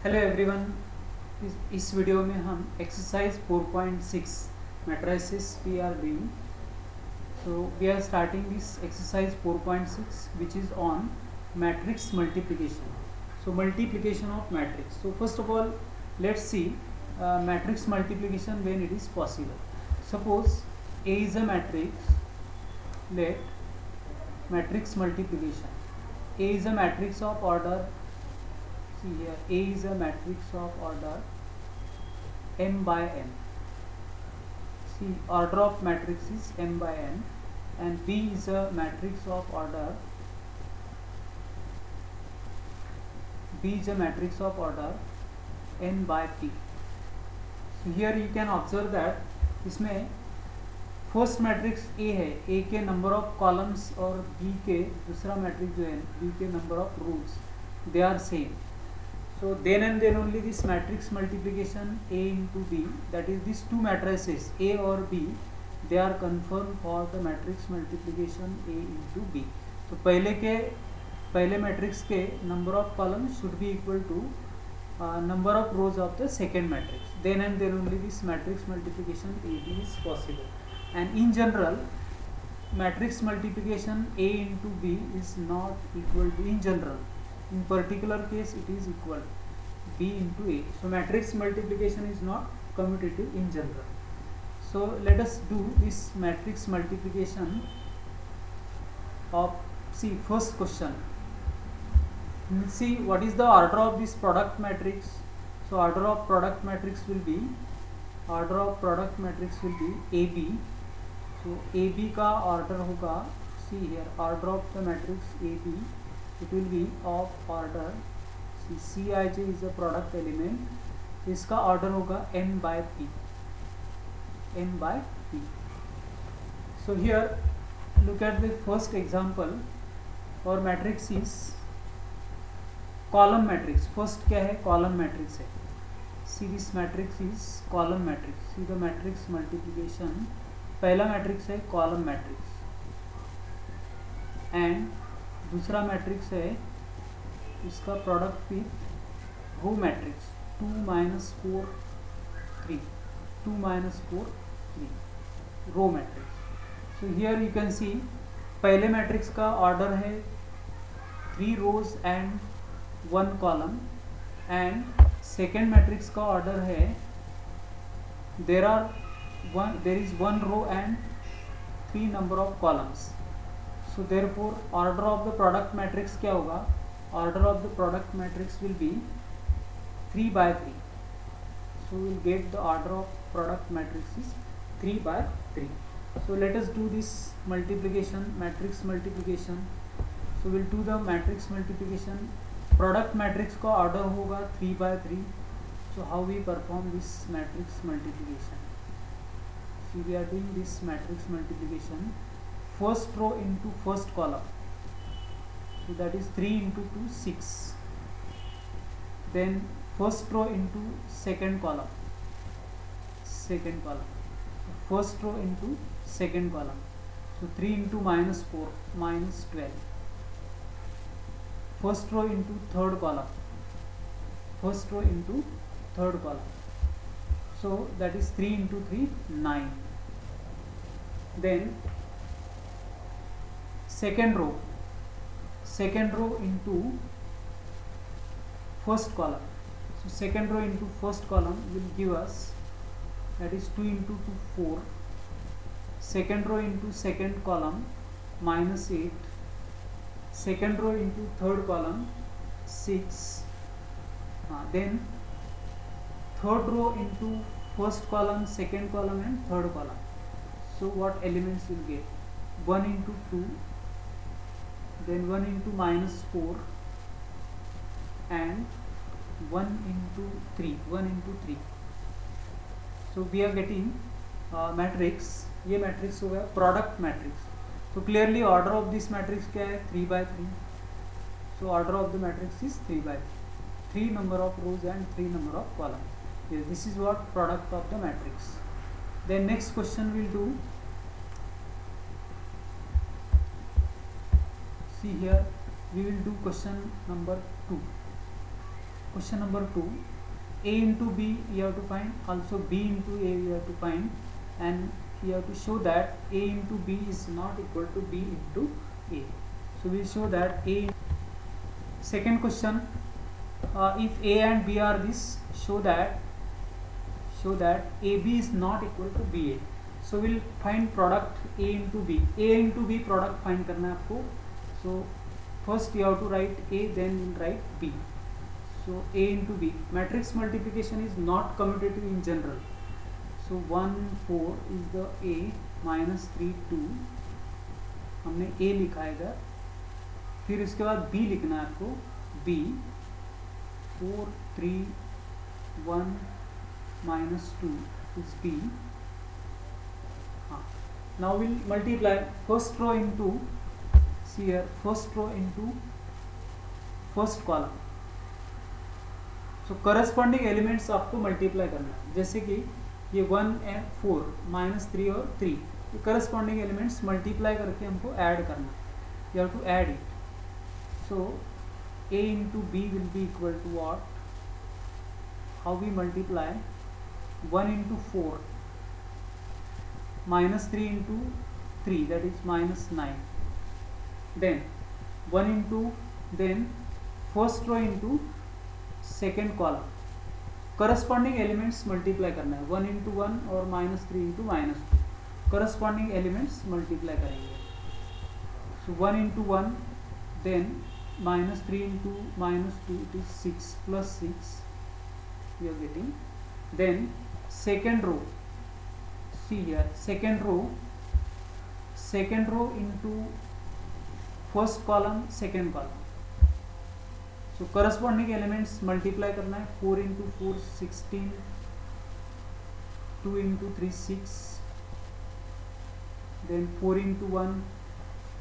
Hello everyone. इस video में हम exercise 4.6 matrices we are doing. So we are starting this exercise 4.6 which is on matrix multiplication. So multiplication of matrix. So first of all let's see matrix multiplication when it is possible. Suppose A is a matrix. Let matrix multiplication. A is a matrix of order. See here, A is a matrix of order m by n. See, order of matrix is m by n, and B is a matrix of order. B is a matrix of order n by p. So here you can observe that इसमें first matrix A है, A के number of columns और B के दूसरा matrix जो है B के number of rows they are same. So then and then only this matrix multiplication A into B, that is these two matrices A or B, they are confirmed for the matrix multiplication A into B. So पहले matrix के number of columns should be equal to number of rows of the second matrix. Then and then only this matrix multiplication AB is possible. And in general, matrix multiplication A into B is not equal to, in general, in particular case it is equal B into A. So matrix multiplication is not commutative in general. So let us do this matrix multiplication of, see, first question. See what is the order of this product matrix. So order of product matrix will be AB. So AB का order होगा, see here, order of the matrix AB, it will be of order, see, Cij is a product element, इसका order होगा n by p. So here look at the first example. और matrix is column matrix. First क्या है, column matrix है. See, this matrix is column matrix. See the matrix multiplication. पहला matrix है column matrix and दूसरा matrix है इसका product with row matrix 2 - 4 3 row matrix. So here you can see पहले matrix का ऑर्डर है 3 rows and 1 column and second matrix का order है there is 1 row and 3 number of columns. So therefore order of the product matrix क्या होगा, order of the product matrix will be 3 by 3. So we will get the order of product matrix is 3 by 3. So let us do this multiplication, matrix multiplication. So we will do the matrix multiplication. Product matrix का order होगा 3 by 3. So how we perform this matrix multiplication? We are doing this matrix multiplication, first row into first column, so that is 3 into 2 6. Then first row into second column, first row into second column, so 3 into -4 -12. First row into third column, first row into third column, so that is 3 into 3 9. Then second row into first column, so second row into first column will give us, that is 2 into 2 4. Second row into second column -8. Second row into third column 6. Then third row into first column, second column and third column. So what elements will get? 1 into 2, then 1 into -4 and 1 into 3. So we are getting matrix. ये matrix हो गया product matrix. तो clearly order of this matrix क्या है, 3 by 3. So order of the matrix is 3 by 3. 3 number of rows and 3 number of columns. Yes, this is what product of the matrix. Then next question we'll do. See here, we will do question number 2. Question number 2, A into B you have to find, also B into A you have to find, and you have to show that A into B is not equal to B into A. So we show that A. Second question, if A and B are this, show that AB is not equal to BA. So we'll find product A into B. A into B product find करना है आपको. So first you have to write A, then we'll write B. So A into B. Matrix multiplication is not commutative in general. So 1 4 is the A, minus 3 2. हमने A लिखा है इधर. फिर इसके बाद B लिखना है आपको. B 4 3 1 minus 2 is B. Now we'll multiply first row into, see here, first row into first column. So corresponding elements आपको multiply करना है. जैसे कि ये 1 and 4 minus 3 और 3, ये corresponding elements multiply करके हमको add करना है. You have to add it. So A into B will be equal to what? How we multiply? 1 into 4 minus 3 into 3, that is minus 9. Then 1 into, then first row into second column. Corresponding elements multiply करना है. 1 into 1 और minus 3 into minus 2. Corresponding elements multiply करेंगे. So 1 into 1, then minus 3 into minus 2, it is 6 plus 6 we are getting. Then second row, see here, second row into first column, second column. So corresponding elements multiply करना है. 4 into 4 16, 2 into 3 6, then 4 into 1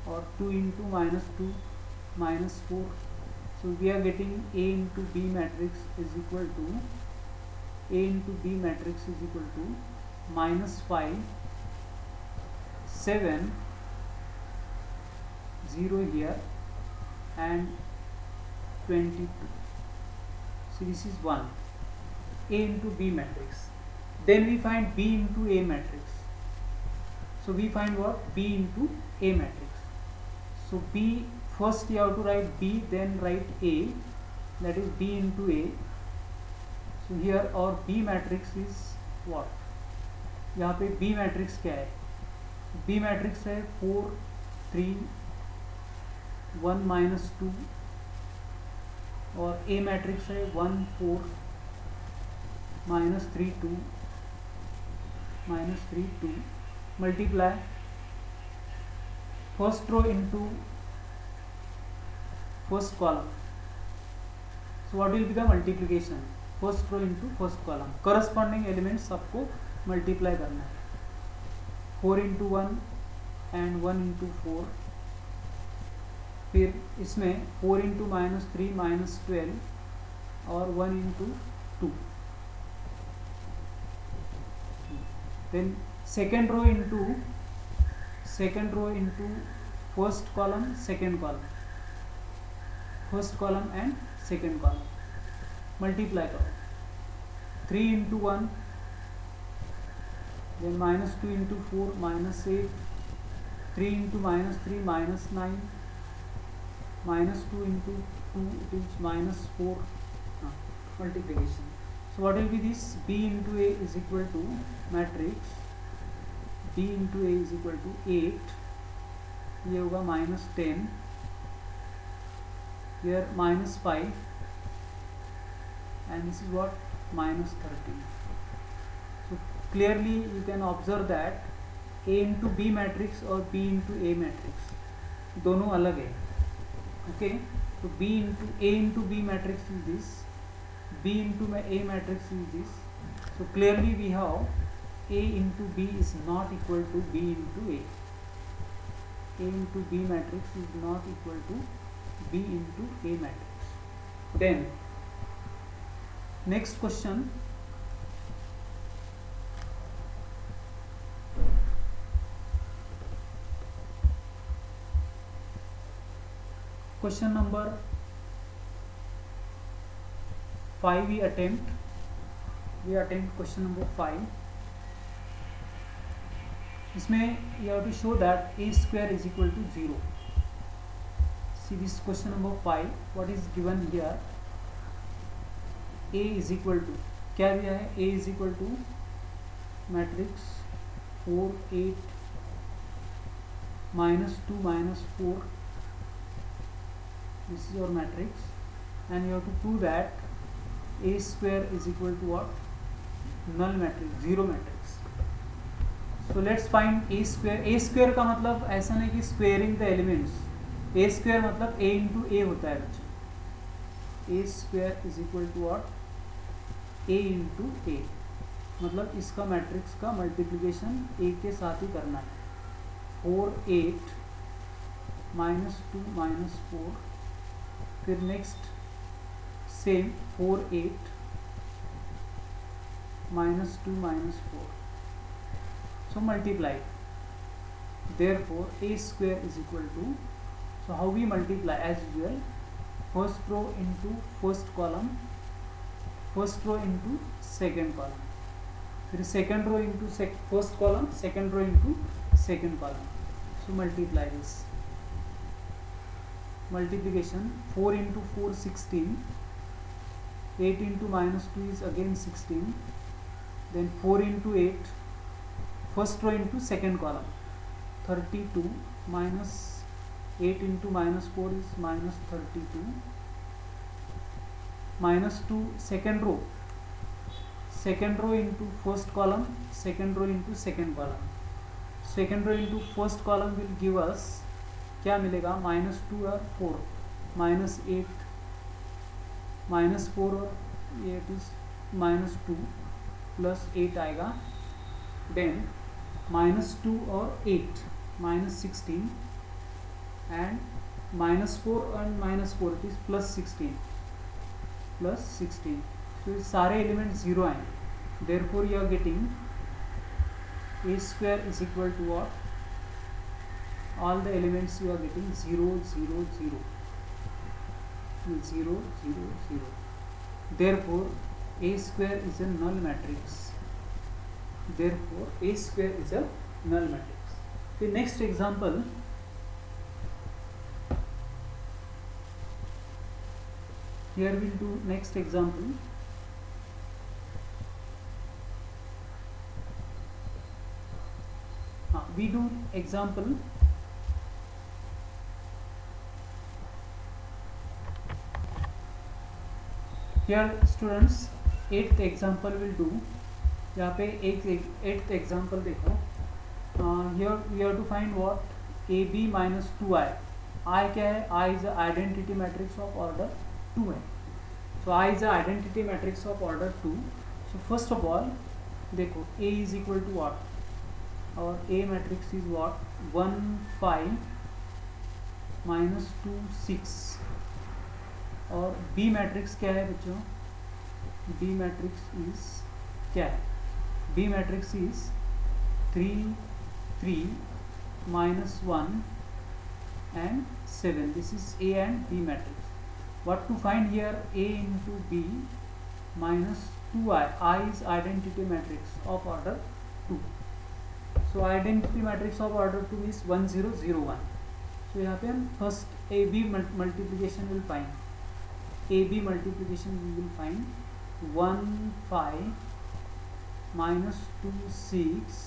or 2 into minus 2 minus 4. So we are getting A into B matrix is equal to, A into B matrix is equal to minus 5 7 0 here and 22. So this is 1, A into B matrix. Then we find B into A matrix. So we find what? B into A matrix. So B, first you have to write B, then write A, that is B into A. So here our B matrix is what? यहाँ पे B matrix क्या है? B matrix है 4 3 1 minus 2, और A matrix है 1 4 minus 3 2 minus 3 2. Multiply first row into first column. So what will be the multiplication? First row into first column. Corresponding elements आपको multiply करना है. 4 into 1 and 1 into 4. फिर इसमें 4 into minus 3 minus 12 और 1 into 2. Then second row into first column, second column, first column and second column. Multiply करो. 3 into 1, then minus 2 into 4 minus 8, 3 into minus 3 minus 9, minus 2 into 2, it is minus 4. Multiplication. So what will be this? B into A is equal to matrix B into A is equal to 8. ये होगा minus 10, here minus 5, and this is what? Minus 13. So clearly you can observe that A into B matrix और B into A matrix दोनों अलग है. Okay, so A into B matrix is this, B into A matrix is this. So clearly we have A into B is not equal to B into A. A into B matrix is not equal to B into A matrix. Then next question, question number 5 we attempt question number 5. इसमें you have to show that a square is equal to 0. See this question number 5. What is given here? A is equal to, क्या दिया है? A is equal to matrix 4 8 -2 -4. This is your matrix, and you have to prove that a square is equal to what? Null matrix, zero matrix. So let's find a square. A square का मतलब ऐसा नहीं कि squaring the elements. a square मतलब a into ए होता है बच्चे. a square is equal to what? a into A. मतलब इसका मैट्रिक्स का मल्टीप्लिकेशन a के साथ ही करना है. 4 8 -2 -4. फिर next same 4 8 -2 -4. So multiply. Therefore a square is equal to, so how we multiply? As usual, first row into first column, first row into second column, फिर second row into first column, second row into second column. So multiply this. Multiplication 4 into 4 16, 8 into -2 is again 16, then 4 into 8, first row into second column, 32 minus 8 into -4 is -32, -2 second row into first column, second row into second column. Second row into first column will give us क्या मिलेगा? -2 और 4, -8 -4 और 8 is -2 plus 8 आएगा. Then -2 और 8 -16 and -4 and -4 it is +16. तो ये सारे element 0 आए. Therefore you are getting a square is equal to what? All the elements you are getting 0 0 0 0 0 0. Therefore a square is a null matrix. Therefore a square is a null matrix. The next example, here we'll do next example. We do example here students. 8th example will do. यहाँ पे एक 8th example देखो. Here we have to find what? AB minus 2i. I क्या है? I is a identity matrix of order 2 है. So I is a identity matrix of order 2. So first of all देखो A is equal to what? Our A matrix is what? 1 5 -2 6. और B matrix क्या है बच्चों? B matrix is क्या है? B matrix is 3 3 -1 and 7. This is A and B matrix. What to find here? A into B minus 2i. I is identity matrix of order 2. So identity matrix of order 2 is 1 0 0 1. So यहाँ पे हम first AB multiplication will find. AB multiplication we will find 1 5 -2 6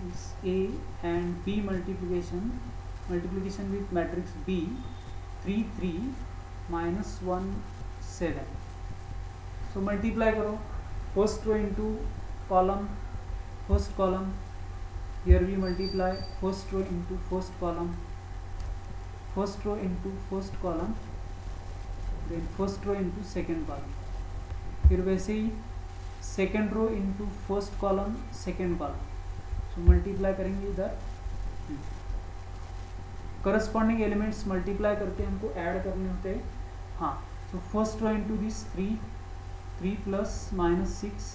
is A, and B multiplication with matrix B 3 3 -1 7. So multiply करो first row into column, first column. Here we multiply first row into first column, first row into first column, then first row into second column. फिर वैसे ही second row into first column, second column. So multiply करेंगे इधर. Corresponding elements multiply करके हमको add करने होते हैं. हाँ, so first row into this 3 plus -6,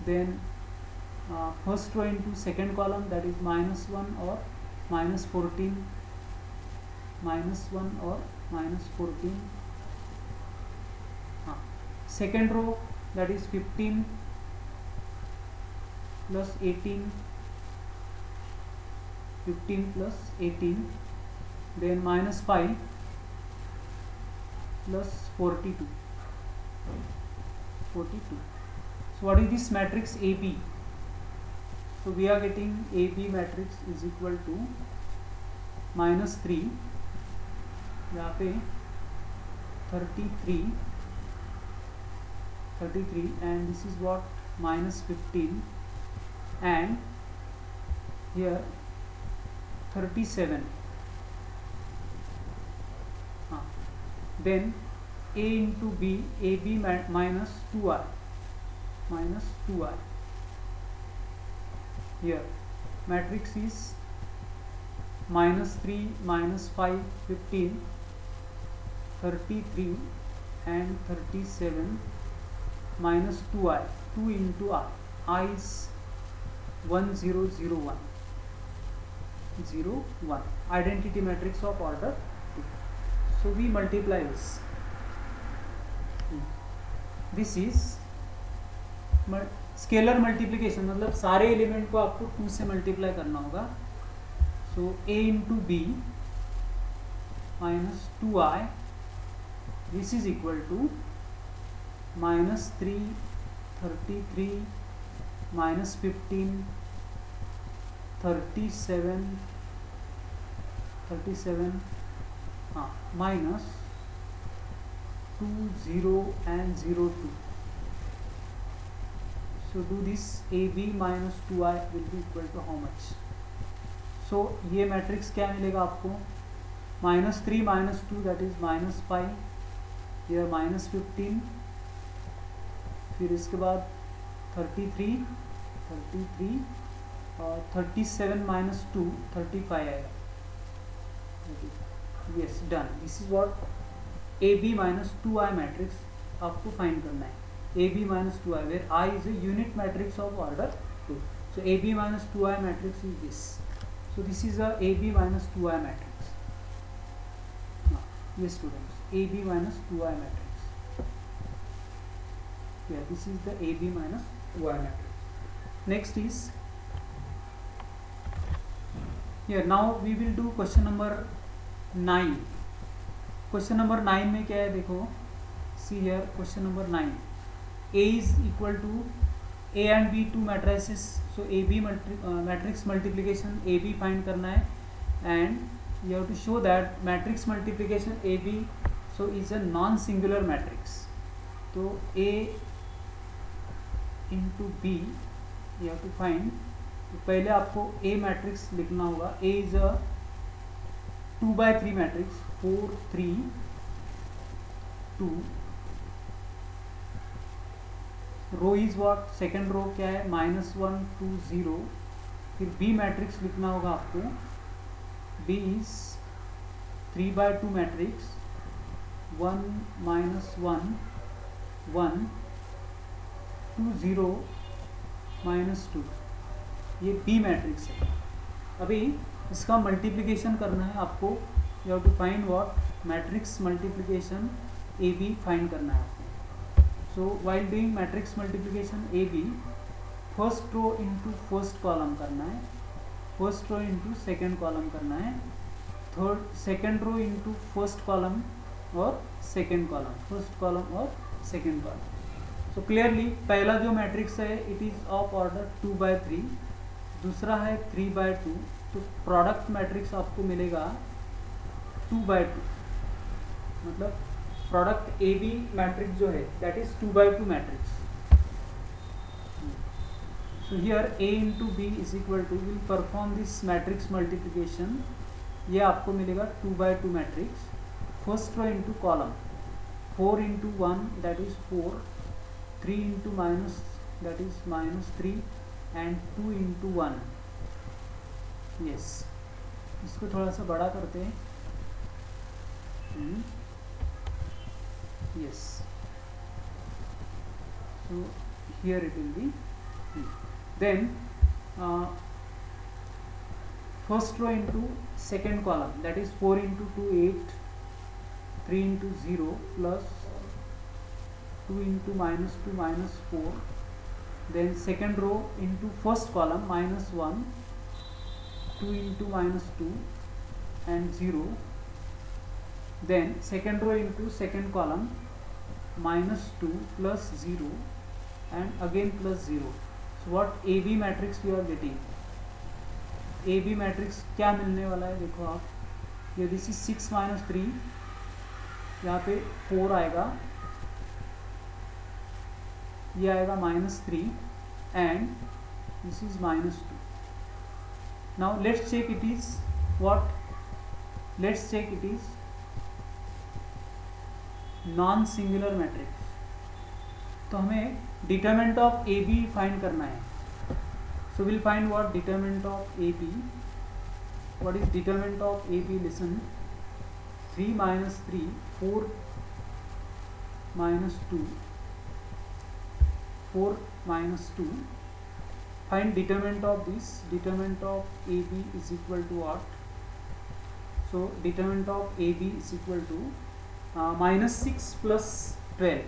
then first row into second column, that is -1 or -14, -1 or minus 14, second row that is 15 plus 18, 15 plus 18, then minus 5 plus 42. So what is this matrix AB? So we are getting AB matrix is equal to minus 3, यहाँ पे 33, and this is what minus 15, and here 37. Then A into B, AB minus 2i, here matrix is minus 3, minus 5, 15, 33 and 37, minus 2i, 2 into I is 1001, 01, identity matrix of order 2. So we multiply this is scalar multiplication, मतलब सारे element को आपको 2 से multiply करना होगा. So a into B minus 2i, this is equal to minus 3, 33, minus 15, 37, minus 2, 0 and 0, 2. So do this, AB minus 2i will be equal to how much? So ये matrix क्या मिलेगा आपको? minus 3 minus 2 that is minus 5, here minus 15, फिर इसके बाद 33 और 37 minus 2 35 आएगा. Yes, done. This is what AB minus 2i matrix आपको फाइंड करना है. AB minus 2i, where I is a unit matrix of order 2. So AB minus 2i matrix is this. So this is a AB minus 2i matrix. Yes students, AB minus 2i matrix. Yeah, this is the AB minus 2i matrix. Next is here. Now we will do question number 9. Question number 9 में क्या है देखो. See here, question number 9. A is equal to A and B, two matrices. So AB matrix multiplication AB find करना है, and you have to show that matrix multiplication AB so is a non-singular matrix. तो A into B you have to find. तो पहले आपको A matrix लिखना होगा. A is a 2/3 matrix, 4, 3, 2. Row is what, second row क्या है, -1, 2, 0. फिर B matrix लिखना होगा आपको. B is 3/2 matrix, 1, -1, 1, 2, 0, -2. ये बी मैट्रिक्स है. अभी इसका मल्टीप्लिकेशन करना है आपको. You have to find what, matrix multiplication A B find करना है आपको. So while doing matrix multiplication AB, first row into first column करना है, first row into second column करना है, second row into first column और second column, first column और second column. So clearly पहला जो मैट्रिक्स है it is of order 2/3, दूसरा है 3/2. तो प्रोडक्ट मैट्रिक्स आपको मिलेगा 2/2, मतलब प्रोडक्ट ए बी मैट्रिक्स जो है that is 2/2 matrix. So here A into B is equal to, will perform this matrix multiplication. ये आपको मिलेगा 2/2 matrix. First row into column, 4 into 1 that is 4, 3 into minus that is -3, and 2 into 1. Yes, इसको थोड़ा सा बड़ा करते हैं. Yes, so here it will be. Then first row into second column, that is 4 into 2, 8, 3 into 0 plus 2 into minus 2 minus 4. Then second row into first column minus 1, 2 into minus 2 and 0. Then second row into second column minus 2 plus 0 and again plus 0. So what AB matrix you are getting? AB matrix क्या मिलने वाला है? देखो आप, ये this is 6 minus 3, यहाँ पे 4 आएगा, ये आएगा minus 3 and this is minus 2. Now let's check it is what, let's check it is non singular matrix. तो हमें determinant of A B find करना है. So will find what determinant of A B. What is determinant of A B? Listen, 3 minus 3, 4 minus 2, 4 minus 2. Find determinant of this. Determinant of AB is equal to what? So determinant of AB is equal to minus 6 plus 12.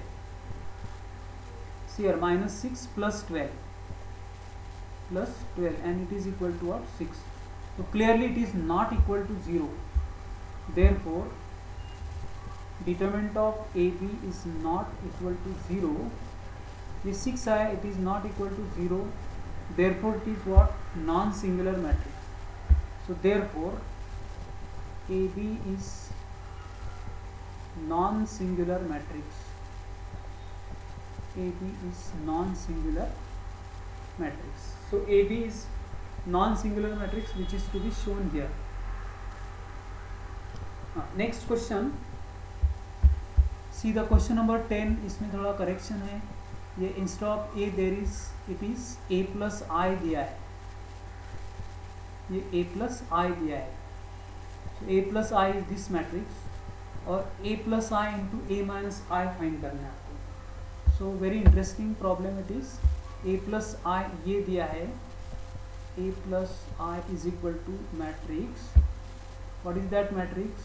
See here, minus 6 plus 12 and it is equal to what? 6. So clearly it is not equal to 0. Therefore determinant of AB is not equal to 0. ये 6 आया, it is not equal to 0. Therefore it is what? Non-singular matrix. So therefore AB is non-singular matrix. AB is non-singular matrix. So AB is non-singular matrix which is to be shown here. Next question. See the question number 10. इसमें थोड़ा correction है. ये instead of A there is, it is A plus I दिया है, ये A plus I दिया है. So A plus I is this matrix और A plus I into A minus I find करना है आपको. So very interesting problem it is. A plus I ये दिया है, A plus I is equal to matrix. What is that matrix?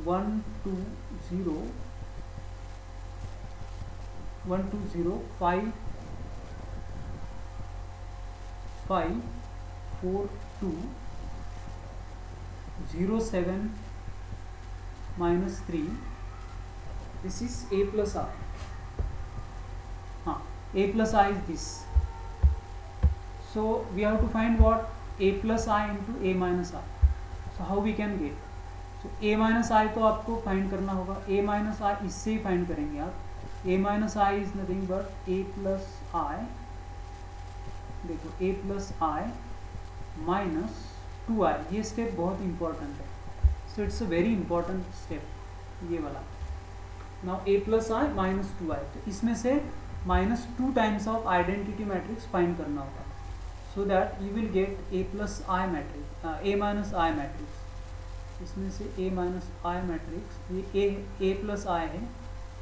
1 2 0 1 2 0 5 5 4 2 0 7 minus 3. This is a plus I. A plus I is this. So we have to find what? A plus I into a minus I. So how we can get? So a minus I तो आपको find करना होगा. a minus I इससे ही find करेंगे आप. a minus I is nothing but a plus I. देखो a plus I minus 2I. ये step बहुत इंपॉर्टेंट है. So it's a very important step ये वाला. Now a plus I minus 2I. तो इसमें से minus 2 times of identity matrix find करना होगा. So that you will get a plus I matrix, a minus I matrix. इसमें से a minus I matrix, ये a plus I है.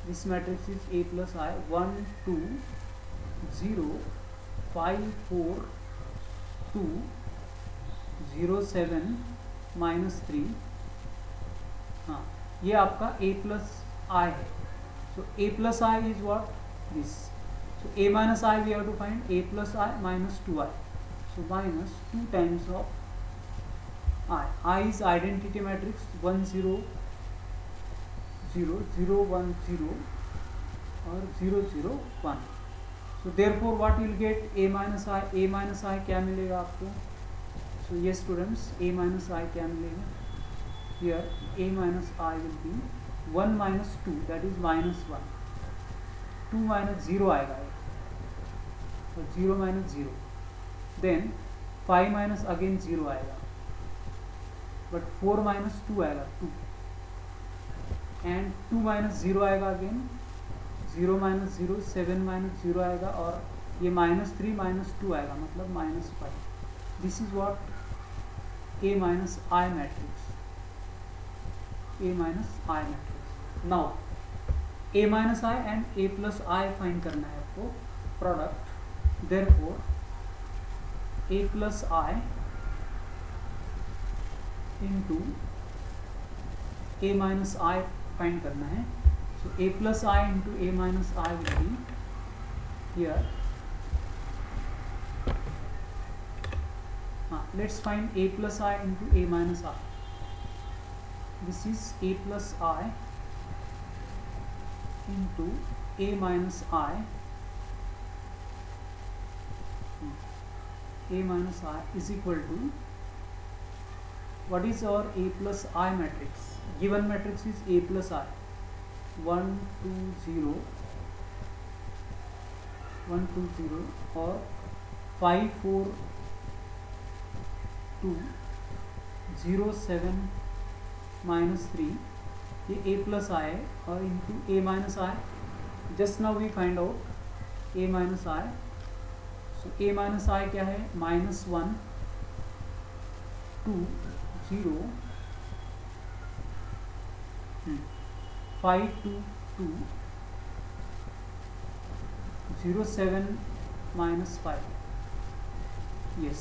This matrix is a plus I. 1 2 0 5 4 2 0 7 minus 3. हाँ, ये आपका a plus I है. सो a plus I is what? This. So a minus I we have to find. A plus I minus 2I. So minus 2 times of I. I is identity matrix 1 0 0 0 1 0 or 0 0 1. So therefore what you will get? A minus I. A minus I क्या मिलेगा आपको? So yes students, A minus I क्या मिलेगा? Here A minus I will be 1 minus 2, that is minus 1. 2 minus 0 आएगा, तो 0 minus 0. Then 5 minus again 0 आएगा, but 4 minus 2 आएगा 2. And 2 minus 0 आएगा again, 0 minus 0, 7 minus 0 आएगा और ये minus 3 minus 2 आएगा, मतलब minus 5. This is what? A minus I matrix. A minus I matrix. Now a minus I and a plus I find करना है आपको, product. therefore a plus I into a minus I find करना है. सो a plus I into a minus I will be here. Let's find a plus I into a minus I. This is a plus I into a minus I. A minus I is equal to, what is our a plus I matrix? Given matrix is a plus I. 1 2 0 1 2 0 or 5 4 2 0 7 minus 3. ये a plus I है और into a minus I. Just now we find out a minus I. So a minus I क्या है? -1 2 0 5 2 2 0 7 minus 5. Yes,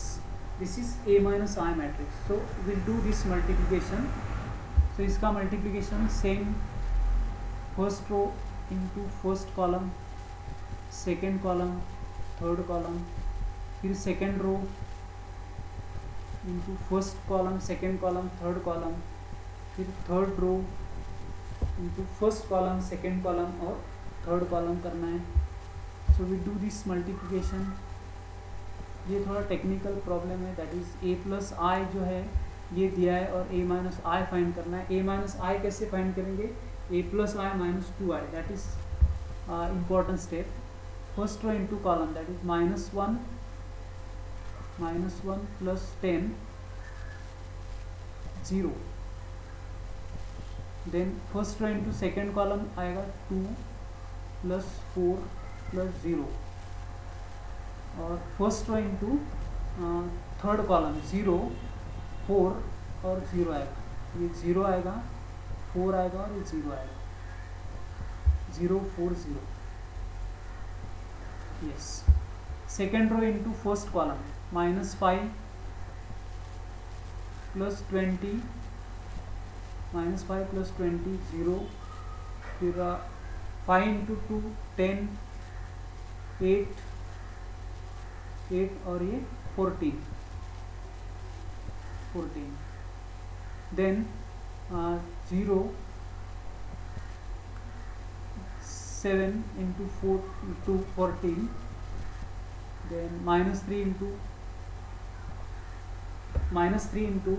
this is a minus I matrix. So we'll do this multiplication. So इसका multiplication same, first row into first column, second column, third column, फिर second row into first column, second column, third column, फिर third row into first column, second column और third column करना है. So we do this multiplication. ये थोड़ा technical problem है. That is a plus आई जो है ये दिया है और a माइनस आई फाइंड करना है. a माइनस आई कैसे फाइंड करेंगे? a plus I minus 2i. That is important step. First row into column, that is -1 plus 10 0. Then first row into second column आएगा 2 प्लस 4 प्लस 0 और first row into third column 0 4 और 0 आएगा. ये 0 आएगा, 4 आएगा और ये 0 आएगा. 0 4 0. Yes. Second row into first column -5 plus 20 -5 plus 20 0. फिर 5 इंटू 2 10 8 8 और ये 14. Then 0 7 into 4 into 14. Then -3 into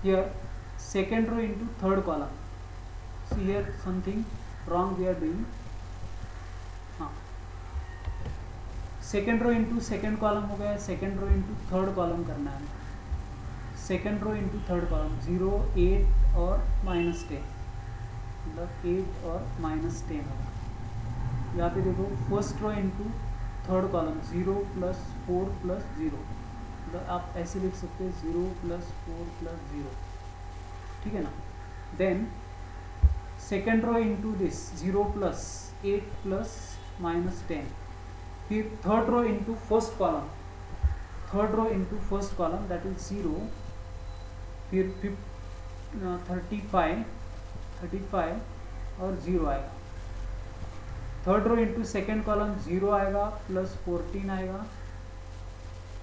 here second row into third column. See here something wrong we are doing. Second row into second column हो गया. Second row into third column करना है. Second row into third column 0 8 और -10, मतलब 8 और -10 होगा. यहाँ पे देखो first row into third column 0 plus 4 plus 0, मतलब आप ऐसे लिख सकते हैं 0 प्लस 4 प्लस 0. ठीक है ना. Then second row into this 0 plus 8 plus -10. फिर third row into first column, that is 0. फिर 35 और 0 आएगा. Third row into second column 0 आएगा प्लस 14 आएगा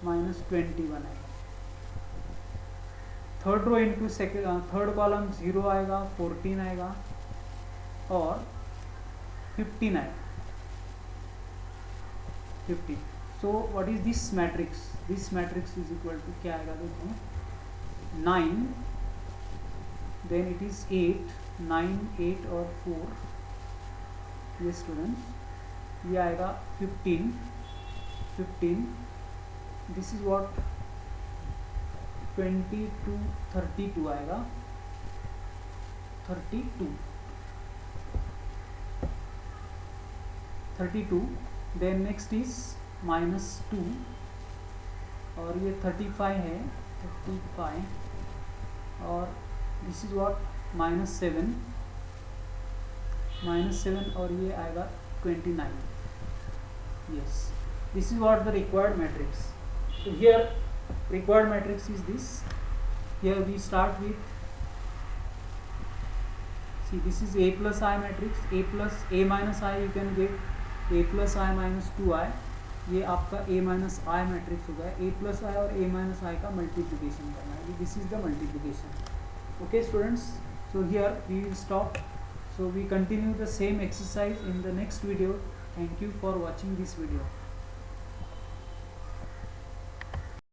-21 आएगा. Third row into third column 0 आएगा 14 आएगा और 15 आएगा 50. So what is this matrix? This matrix is equal to क्या आएगा देखो 9. देन इट इज 8 9 8 और 4. ये स्टूडेंट्स ये आएगा 15. दिस इज व्हाट 22 32 आएगा 32. देन नेक्स्ट इज -2 और ये 35 है 35 और दिस इज व्हाट -7 और ये आएगा 29. Yes, this is what the required matrix. So here required matrix is this. Here we start with, see this is A plus I matrix, A plus A minus I, you can get A plus I minus 2I, ये आपका A minus I matrix होगा. A plus I और A minus I का multiplication करना है. This is the multiplication. Okay students, so here we will stop. So we continue the same exercise in the next video. Thank you for watching this video.